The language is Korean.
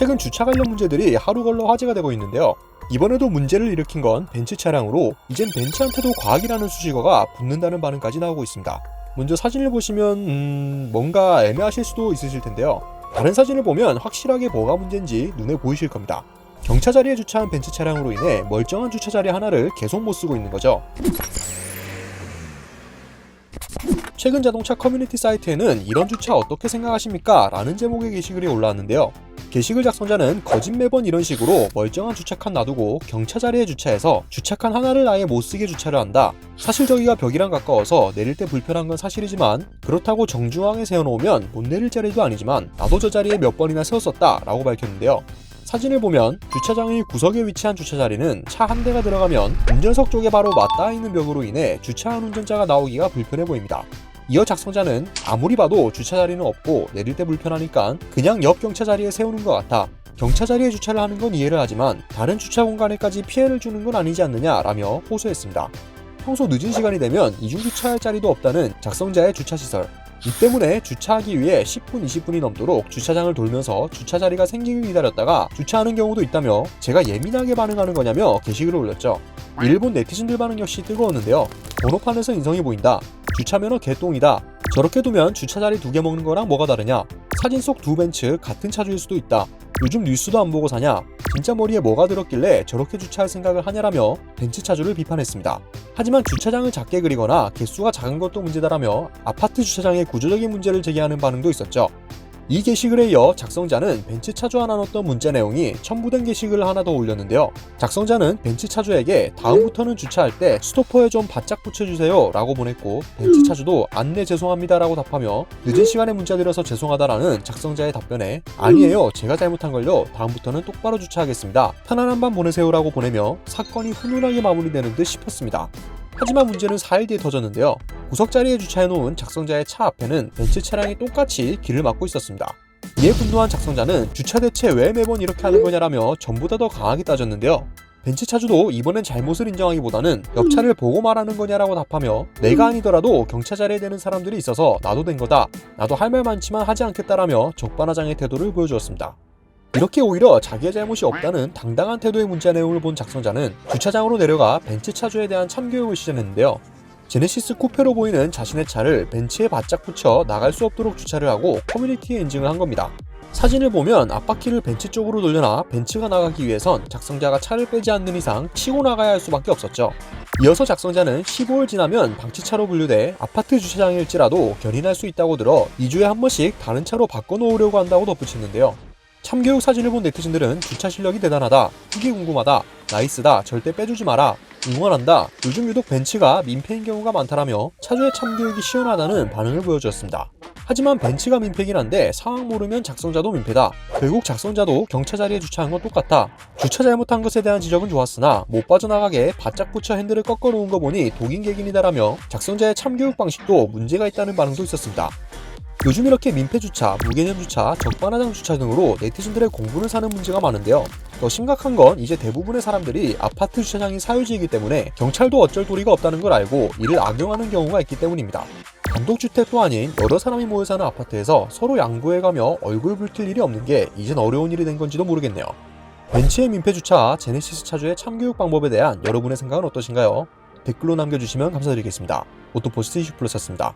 최근 주차 관련 문제들이 하루 걸러 화제가 되고 있는데요. 이번에도 문제를 일으킨 건 벤츠 차량으로 이젠 벤츠한테도 과학이라는 수식어가 붙는다는 반응까지 나오고 있습니다. 먼저 사진을 보시면 뭔가 애매하실 수도 있으실 텐데요. 다른 사진을 보면 확실하게 뭐가 문제인지 눈에 보이실 겁니다. 경차 자리에 주차한 벤츠 차량으로 인해 멀쩡한 주차 자리 하나를 계속 못 쓰고 있는 거죠. 최근 자동차 커뮤니티 사이트에는 이런 주차 어떻게 생각하십니까? 라는 제목의 게시글이 올라왔는데요. 게시글 작성자는 거짓 매번 이런 식으로 멀쩡한 주차칸 놔두고 경차 자리에 주차해서 주차칸 하나를 아예 못 쓰게 주차를 한다. 사실 저기가 벽이랑 가까워서 내릴 때 불편한 건 사실이지만 그렇다고 정중앙에 세워놓으면 못 내릴 자리도 아니지만 나도 저 자리에 몇 번이나 세웠었다 라고 밝혔는데요. 사진을 보면 주차장의 구석에 위치한 주차자리는 차 한 대가 들어가면 운전석 쪽에 바로 맞닿아 있는 벽으로 인해 주차한 운전자가 나오기가 불편해 보입니다. 이어 작성자는 아무리 봐도 주차자리는 없고 내릴 때 불편하니까 그냥 옆 경차 자리에 세우는 것 같아. 경차 자리에 주차를 하는 건 이해를 하지만 다른 주차 공간에까지 피해를 주는 건 아니지 않느냐라며 호소했습니다. 평소 늦은 시간이 되면 이중 주차할 자리도 없다는 작성자의 주차시설. 이 때문에 주차하기 위해 10분, 20분이 넘도록 주차장을 돌면서 주차 자리가 생기길 기다렸다가 주차하는 경우도 있다며 제가 예민하게 반응하는 거냐며 게시글을 올렸죠. 일본 네티즌들 반응 역시 뜨거웠는데요. 번호판에서 인성이 보인다. 주차면허 개똥이다. 저렇게 두면 주차자리 2개 먹는 거랑 뭐가 다르냐. 사진 속 두 벤츠 같은 차주일 수도 있다. 요즘 뉴스도 안 보고 사냐. 진짜 머리에 뭐가 들었길래 저렇게 주차할 생각을 하냐라며 벤츠 차주를 비판했습니다. 하지만 주차장을 작게 그리거나 개수가 작은 것도 문제다라며 아파트 주차장의 구조적인 문제를 제기하는 반응도 있었죠. 이 게시글에 이어 작성자는 벤츠 차주와 나눴던 문자 내용이 첨부된 게시글을 하나 더 올렸는데요. 작성자는 벤츠 차주에게 다음부터는 주차할 때 스토퍼에 좀 바짝 붙여주세요 라고 보냈고 벤츠 차주도 안내 죄송합니다 라고 답하며 늦은 시간에 문자 드려서 죄송하다라는 작성자의 답변에 아니에요 제가 잘못한걸요 다음부터는 똑바로 주차하겠습니다 편안한 밤 보내세요 라고 보내며 사건이 훈훈하게 마무리되는 듯 싶었습니다. 하지만 문제는 4일 뒤에 터졌는데요. 구석자리에 주차해놓은 작성자의 차 앞에는 벤츠 차량이 똑같이 길을 막고 있었습니다. 이에 분노한 작성자는 주차 대체 왜 매번 이렇게 하는 거냐라며 전보다 더 강하게 따졌는데요. 벤츠 차주도 이번엔 잘못을 인정하기보다는 옆차를 보고 말하는 거냐라고 답하며 내가 아니더라도 경차 자리에 대는 사람들이 있어서 나도 된 거다. 나도 할 말 많지만 하지 않겠다라며 적반하장의 태도를 보여주었습니다. 이렇게 오히려 자기의 잘못이 없다는 당당한 태도의 문자 내용을 본 작성자는 주차장으로 내려가 벤츠 차주에 대한 참교육을 시전했는데요. 제네시스 쿠페로 보이는 자신의 차를 벤츠에 바짝 붙여 나갈 수 없도록 주차를 하고 커뮤니티에 인증을 한 겁니다. 사진을 보면 앞바퀴를 벤츠 쪽으로 돌려놔 벤츠가 나가기 위해선 작성자가 차를 빼지 않는 이상 치고 나가야 할 수밖에 없었죠. 이어서 작성자는 15일 지나면 방치차로 분류돼 아파트 주차장일지라도 견인할 수 있다고 들어 2주에 한 번씩 다른 차로 바꿔놓으려고 한다고 덧붙였는데요. 참교육 사진을 본 네티즌들은 주차 실력이 대단하다, 후기 궁금하다, 나이스다, 절대 빼주지 마라, 응원한다, 요즘 유독 벤츠가 민폐인 경우가 많다라며 차주의 참교육이 시원하다는 반응을 보여주었습니다. 하지만 벤츠가 민폐긴 한데 상황 모르면 작성자도 민폐다. 결국 작성자도 경차 자리에 주차한 건 똑같아. 주차 잘못한 것에 대한 지적은 좋았으나 못 빠져나가게 바짝 붙여 핸들을 꺾어 놓은 거 보니 독인 객인이다라며 작성자의 참교육 방식도 문제가 있다는 반응도 있었습니다. 요즘 이렇게 민폐주차, 무개념 주차, 적반하장 주차 등으로 네티즌들의 공분을 사는 문제가 많은데요. 더 심각한 건 이제 대부분의 사람들이 아파트 주차장이 사유지이기 때문에 경찰도 어쩔 도리가 없다는 걸 알고 이를 악용하는 경우가 있기 때문입니다. 단독주택도 아닌 여러 사람이 모여 사는 아파트에서 서로 양보해가며 얼굴 붉힐 일이 없는 게 이젠 어려운 일이 된 건지도 모르겠네요. 벤츠의 민폐주차, 제네시스 차주의 참교육 방법에 대한 여러분의 생각은 어떠신가요? 댓글로 남겨주시면 감사드리겠습니다. 오토포스트 20+였습니다.